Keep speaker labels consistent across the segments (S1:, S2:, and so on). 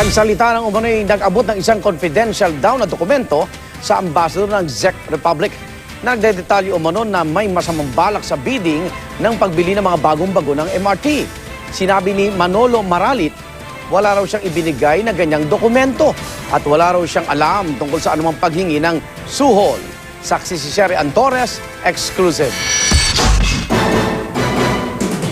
S1: Nagsalita ng umano'y nag-abot ng isang confidential daw na dokumento sa ambassador ng Czech Republic. Nagdedetalye umano na may masamang balak sa bidding ng pagbili ng mga bagong-bago ng MRT. Sinabi ni Manolo Maralit, wala raw siyang ibinigay na ganyang dokumento at wala raw siyang alam tungkol sa anumang paghingi ng suhol. Saksi si Sherry Antores, exclusive.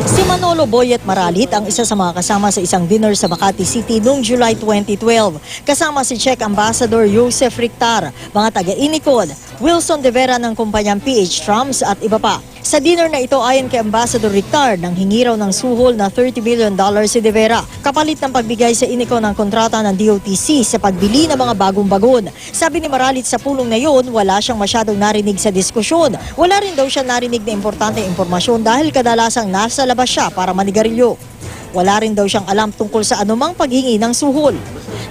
S2: Si Manolo Boyet Maralit ang isa sa mga kasama sa isang dinner sa Makati City noong July 2012. Kasama si Czech Ambassador Josef Richter, mga taga-Inicod, Wilson De Vera ng kumpanyang PH Trams at iba pa. Sa dinner na ito ayon kay Ambassador Richter, nang hingi raw ng suhol na $30 billion si De Vera, kapalit ng pagbigay sa Inicod ng kontrata ng DOTC sa pagbili ng mga bagong bagon. Sabi ni Maralit sa pulong na yon, wala siyang masyadong narinig sa diskusyon. Wala rin daw siya narinig na importanteng impormasyon dahil kadalasang nasa labas siya para manigarilyo. Wala rin daw siyang alam tungkol sa anumang paghingi ng suhol.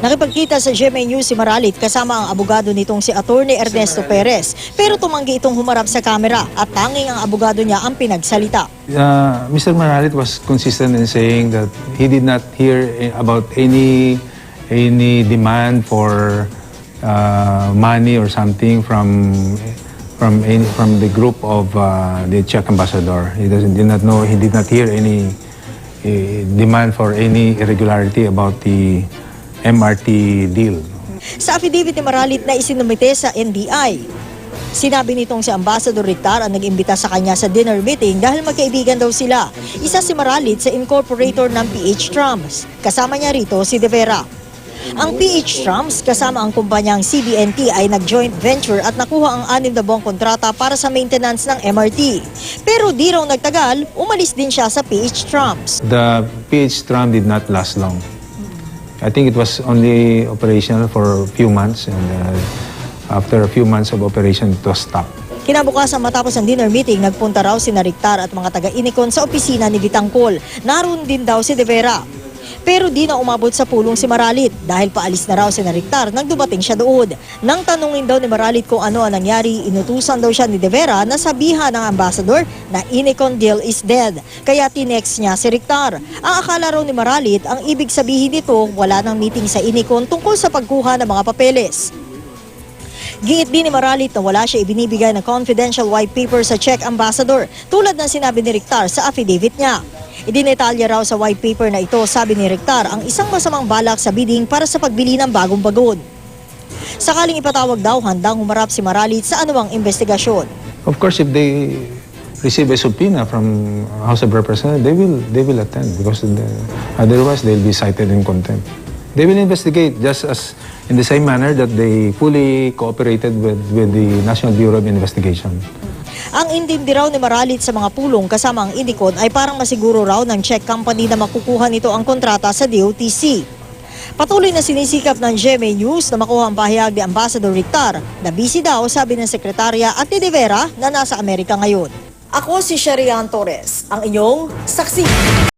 S2: Nakipagkita sa GMA News si Maralit kasama ang abogado nitong si Attorney Ernesto Perez, pero tumanggi itong humarap sa kamera at tanging ang abogado niya ang pinagsalita.
S3: Mr. Maralit was consistent in saying that he did not hear about any demand for money or something from the group of the Czech ambassador. He did not hear any demand for any irregularity about the MRT deal.
S2: Sa affidavit ni Maralit na isinumite sa NBI, sinabi nitong si Ambassador Richter ang nag-imbita sa kanya sa dinner meeting dahil magkaibigan daw sila. Isa si Maralit sa incorporator ng PH Trams. Kasama niya rito si De Vera. Ang PH Trams kasama ang kumpanyang CBNT ay nag-joint venture at nakuha ang 6 na buwang kontrata para sa maintenance ng MRT. Pero di raw nagtagal, umalis din siya sa PH Trams.
S3: The PH Tram did not last long. I think it was only operational for a few months, and after a few months of operation, it was stopped.
S2: Kinabukasan matapos ang dinner meeting, nagpunta raw si Richter at mga taga-Inicon sa opisina ni Vitangkol. Naroon din daw si De Vera. Pero di na umabot sa pulong si Maralit dahil paalis na raw si Richter nang dumating siya doon. Nang tanungin daw ni Maralit kung ano ang nangyari, inutusan daw siya ni De Vera na sabihan ng ambassador na Inicon deal is dead. Kaya tinext niya si Richter. Ang akala raw ni Maralit, ang ibig sabihin nito wala nang meeting sa Inicon tungkol sa pagkuha ng mga papeles. Giit din ni Maralit na wala siya ibinibigay na confidential white paper sa Czech ambassador tulad ng sinabi ni Richter sa affidavit niya. Idinetalya raw sa white paper na ito, sabi ni Richter, ang isang masamang balak sa bidding para sa pagbili ng bagong bagon. Sakaling ipatawag daw, handang humarap si Maralit sa anumang investigasyon.
S3: Of course, if they receive a subpoena from House of Representatives, they will attend because otherwise they'll be cited in contempt. They will investigate just as in the same manner that they fully cooperated with the National Bureau of Investigation.
S2: Ang intindi raw ni Maralit sa mga pulong kasama ang Inicon ay parang masiguro raw ng Czech company na makukuha nito ang kontrata sa DOTC. Patuloy na sinisikap ng GMA News na makuha ang pahayag ni Ambassador Richter na busy daw, sabi ng sekretarya at ni De Vera na nasa Amerika ngayon. Ako si Sherry Torres, ang inyong saksi.